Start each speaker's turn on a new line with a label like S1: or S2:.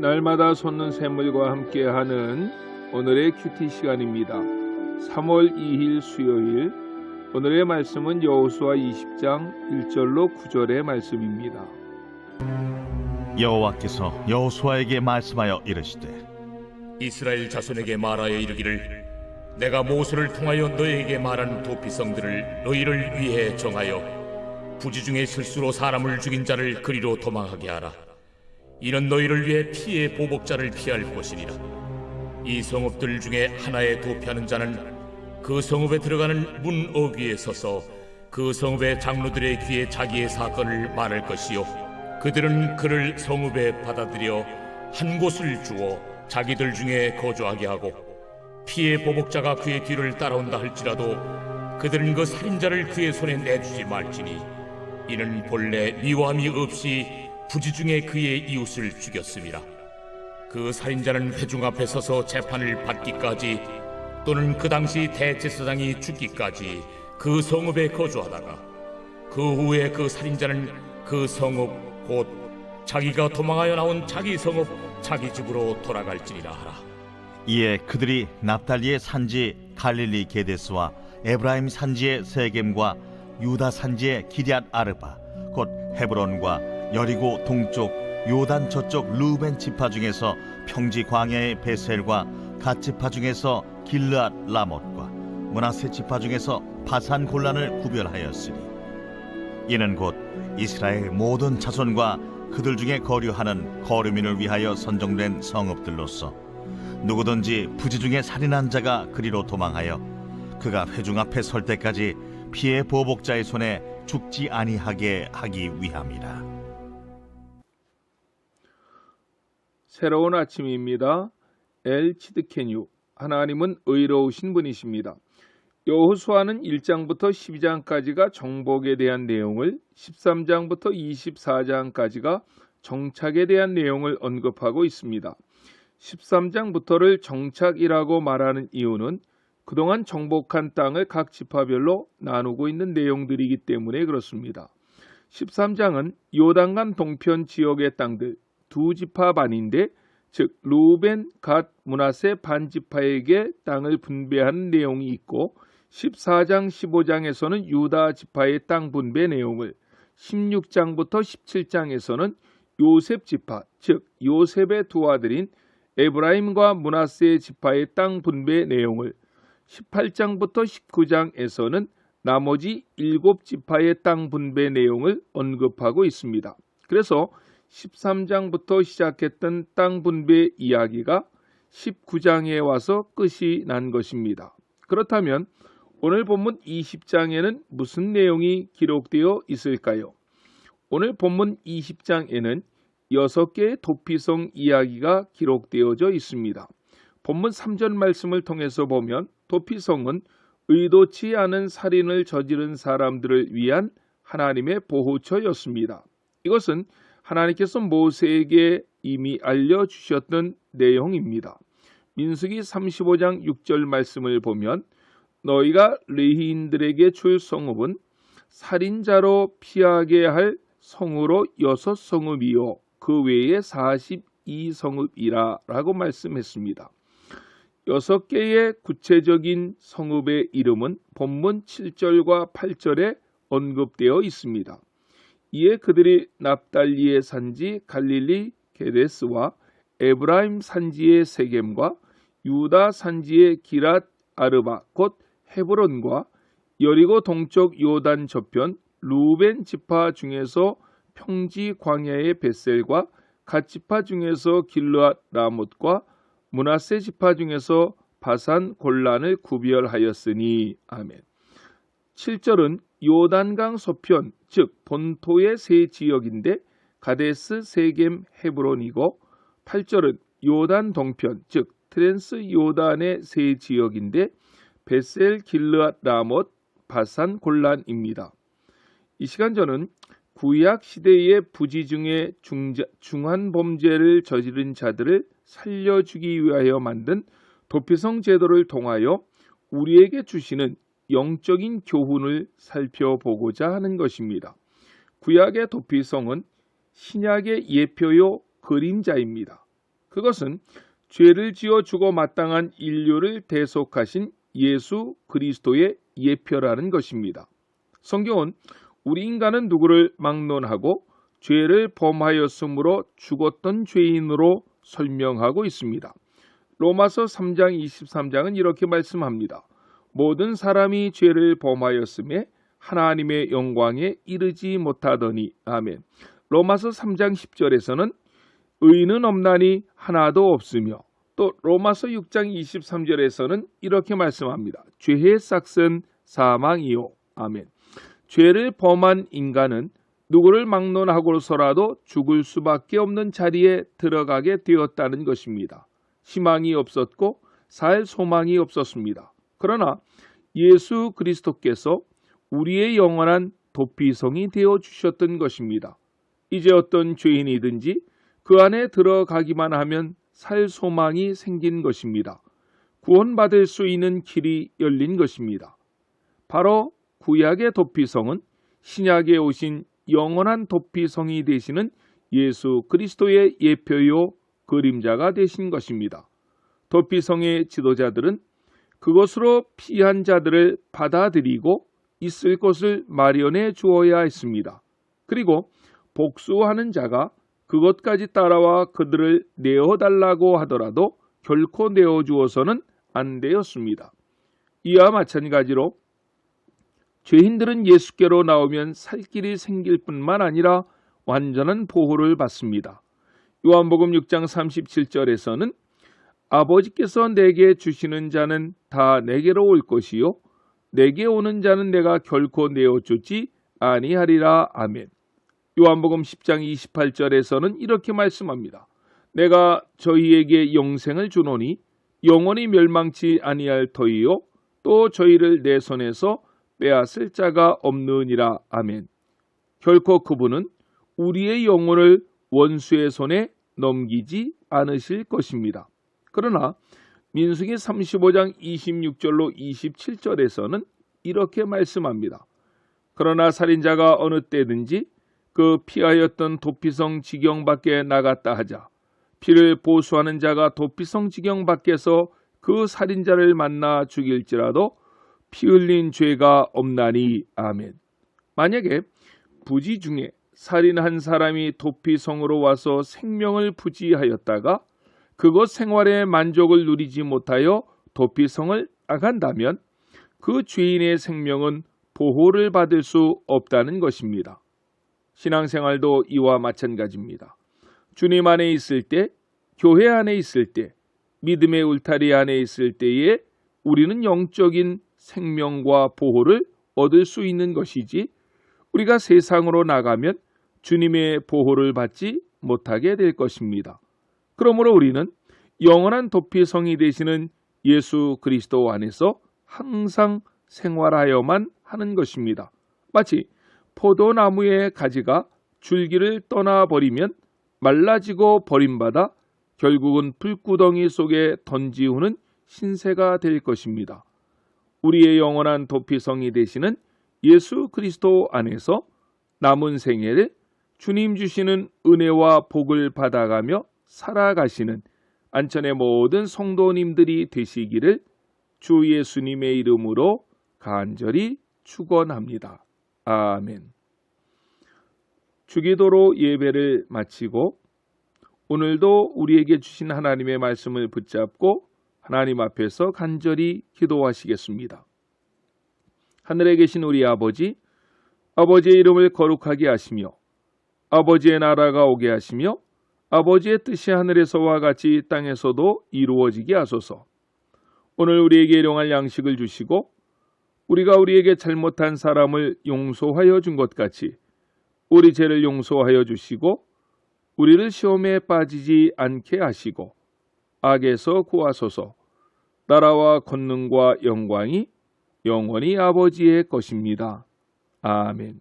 S1: 날마다 솟는 샘물과 함께하는 오늘의 큐티 시간입니다. 3월 2일 수요일, 오늘의 말씀은 여호수아 20장 1절로 9절의 말씀입니다.
S2: 여호와께서 여호수아에게 말씀하여 이르시되
S3: 이스라엘 자손에게 말하여 이르기를 내가 모세를 통하여 너희에게 말한 도피성들을 너희를 위해 정하여 부지 중에 실수로 사람을 죽인 자를 그리로 도망하게 하라. 이는 너희를 위해 피의 보복자를 피할 것이니라. 이 성읍들 중에 하나에 도피하는 자는 그 성읍에 들어가는 문 어귀에 서서 그 성읍의 장로들의 귀에 자기의 사건을 말할 것이요 그들은 그를 성읍에 받아들여 한 곳을 주어 자기들 중에 거주하게 하고 피의 보복자가 그의 뒤를 따라온다 할지라도 그들은 그 살인자를 그의 손에 내주지 말지니 이는 본래 미워함이 없이 부지 중에 그의 이웃을 죽였음이라. 그 살인자는 회중 앞에 서서 재판을 받기까지 또는 그 당시 대제사장이 죽기까지 그 성읍에 거주하다가 그 후에 그 살인자는 그 성읍 곧 자기가 도망하여 나온 자기 성읍 자기 집으로 돌아갈지니라 하라.
S2: 이에 그들이 납달리의 산지 갈릴리 게데스와 에브라임 산지의 세겜과 유다 산지의 기럇 아르바 곧 헤브론과 여리고 동쪽 요단 저쪽 루벤 지파 중에서 평지 광야의 베셀과 갓 지파 중에서 길르앗 라못과 므낫세 지파 중에서 바산 골란을 구별하였으니 이는 곧 이스라엘 모든 자손과 그들 중에 거류하는 거류민을 위하여 선정된 성읍들로서 누구든지 부지 중에 살인한 자가 그리로 도망하여 그가 회중 앞에 설 때까지 피의 보복자의 손에 죽지 아니하게 하기 위함이라.
S1: 새로운 아침입니다. 엘 치드케뉴, 하나님은 의로우신 분이십니다. 여호수아는 1장부터 12장까지가 정복에 대한 내용을, 13장부터 24장까지가 정착에 대한 내용을 언급하고 있습니다. 13장부터를 정착이라고 말하는 이유는 그동안 정복한 땅을 각 지파별로 나누고 있는 내용들이기 때문에 그렇습니다. 13장은 요단강 동편 지역의 땅들 두 지파 반인데, 즉 루벤, 갓, 므낫세 반지파에게 땅을 분배하는 내용이 있고 14장, 15장에서는 유다 지파의 땅 분배 내용을, 16장부터 17장에서는 요셉 지파, 즉 요셉의 두 아들인 에브라임과 므낫세 지파의 땅 분배 내용을, 18장부터 19장에서는 나머지 7지파의 땅 분배 내용을 언급하고 있습니다. 그래서 13장부터 시작했던 땅 분배 이야기가 19장에 와서 끝이 난 것입니다. 그렇다면 오늘 본문 20장에는 무슨 내용이 기록되어 있을까요? 오늘 본문 20장에는 6개의 도피성 이야기가 기록되어져 있습니다. 본문 3절 말씀을 통해서 보면 도피성은 의도치 않은 살인을 저지른 사람들을 위한 하나님의 보호처였습니다. 이것은 하나님께서 모세에게 이미 알려주셨던 내용입니다. 민수기 35장 6절 말씀을 보면 너희가 레위인들에게 줄 성읍은 살인자로 피하게 할 성으로 6성읍이요 그 외에 42성읍이라 라고 말씀했습니다. 6개의 구체적인 성읍의 이름은 본문 7절과 8절에 언급되어 있습니다. 이에 그들이 납달리의 산지 갈릴리 게데스와 에브라임 산지의 세겜과 유다 산지의 기랏 아르바 곧 헤브론과 여리고 동쪽 요단 저편 루벤 지파 중에서 평지 광야의 베셀과 갓 지파 중에서 길르앗 라못과 므낫세 지파 중에서 바산 골란을 구별하였으니. 아멘. 7절은 요단강 서편, 즉 본토의 세 지역인데 가데스, 세겜, 헤브론이고 8절은 요단 동편, 즉 트랜스 요단의 세 지역인데 베셀, 길르앗, 라못, 바산, 골란입니다. 이 시간 저는 구약 시대의 부지 중에 중한 범죄를 저지른 자들을 살려주기 위하여 만든 도피성 제도를 통하여 우리에게 주시는 영적인 교훈을 살펴보고자 하는 것입니다. 구약의 도피성은 신약의 예표요 그림자입니다. 그것은 죄를 지어 죽어 마땅한 인류를 대속하신 예수 그리스도의 예표라는 것입니다. 성경은 우리 인간은 누구를 막론하고 죄를 범하였으므로 죽었던 죄인으로 설명하고 있습니다. 로마서 3장 23장은 이렇게 말씀합니다. 모든 사람이 죄를 범하였음에 하나님의 영광에 이르지 못하더니. 아멘. 로마서 3장 10절에서는 의인은 없나니 하나도 없으며, 또 로마서 6장 23절에서는 이렇게 말씀합니다. 죄의 삭은 사망이요. 아멘. 죄를 범한 인간은 누구를 막론하고서라도 죽을 수밖에 없는 자리에 들어가게 되었다는 것입니다. 희망이 없었고 살 소망이 없었습니다. 그러나 예수 그리스도께서 우리의 영원한 도피성이 되어 주셨던 것입니다. 이제 어떤 죄인이든지 그 안에 들어가기만 하면 살 소망이 생긴 것입니다. 구원받을 수 있는 길이 열린 것입니다. 바로 구약의 도피성은 신약에 오신 영원한 도피성이 되시는 예수 그리스도의 예표요 그림자가 되신 것입니다. 도피성의 지도자들은 그것으로 피한 자들을 받아들이고 있을 곳을 마련해 주어야 했습니다. 그리고 복수하는 자가 그것까지 따라와 그들을 내어달라고 하더라도 결코 내어주어서는 안 되었습니다. 이와 마찬가지로 죄인들은 예수께로 나오면 살 길이 생길 뿐만 아니라 완전한 보호를 받습니다. 요한복음 6장 37절에서는 아버지께서 내게 주시는 자는 다 내게로 올 것이요 내게 오는 자는 내가 결코 내어주지 아니하리라. 아멘. 요한복음 10장 28절에서는 이렇게 말씀합니다. 내가 저희에게 영생을 주노니 영원히 멸망치 아니할 터이요 또 저희를 내 손에서 빼앗을 자가 없느니라. 아멘. 결코 그분은 우리의 영혼을 원수의 손에 넘기지 않으실 것입니다. 그러나 민수기 35장 26절로 27절에서는 이렇게 말씀합니다. 그러나 살인자가 어느 때든지 그 피하였던 도피성 지경 밖에 나갔다 하자 피를 보수하는 자가 도피성 지경 밖에서 그 살인자를 만나 죽일지라도 피 흘린 죄가 없나니. 아멘. 만약에 부지 중에 살인한 사람이 도피성으로 와서 생명을 부지하였다가 그곳 생활에 만족을 누리지 못하여 도피성을 나간다면 그 죄인의 생명은 보호를 받을 수 없다는 것입니다. 신앙생활도 이와 마찬가지입니다. 주님 안에 있을 때, 교회 안에 있을 때, 믿음의 울타리 안에 있을 때에 우리는 영적인 생명과 보호를 얻을 수 있는 것이지 우리가 세상으로 나가면 주님의 보호를 받지 못하게 될 것입니다. 그러므로 우리는 영원한 도피성이 되시는 예수 그리스도 안에서 항상 생활하여만 하는 것입니다. 마치 포도나무의 가지가 줄기를 떠나버리면 말라지고 버림받아 결국은 불구덩이 속에 던지우는 신세가 될 것입니다. 우리의 영원한 도피성이 되시는 예수 그리스도 안에서 남은 생애를 주님 주시는 은혜와 복을 받아가며 살아가시는 안천의 모든 성도님들이 되시기를 주 예수님의 이름으로 간절히 축원합니다. 아멘. 주기도로 예배를 마치고 오늘도 우리에게 주신 하나님의 말씀을 붙잡고 하나님 앞에서 간절히 기도하시겠습니다. 하늘에 계신 우리 아버지, 아버지의 이름을 거룩하게 하시며 아버지의 나라가 오게 하시며 아버지의 뜻이 하늘에서와 같이 땅에서도 이루어지게 하소서. 오늘 우리에게 일용할 양식을 주시고 우리가 우리에게 잘못한 사람을 용서하여 준 것 같이 우리 죄를 용서하여 주시고 우리를 시험에 빠지지 않게 하시고 악에서 구하소서. 나라와 권능과 영광이 영원히 아버지의 것입니다. 아멘.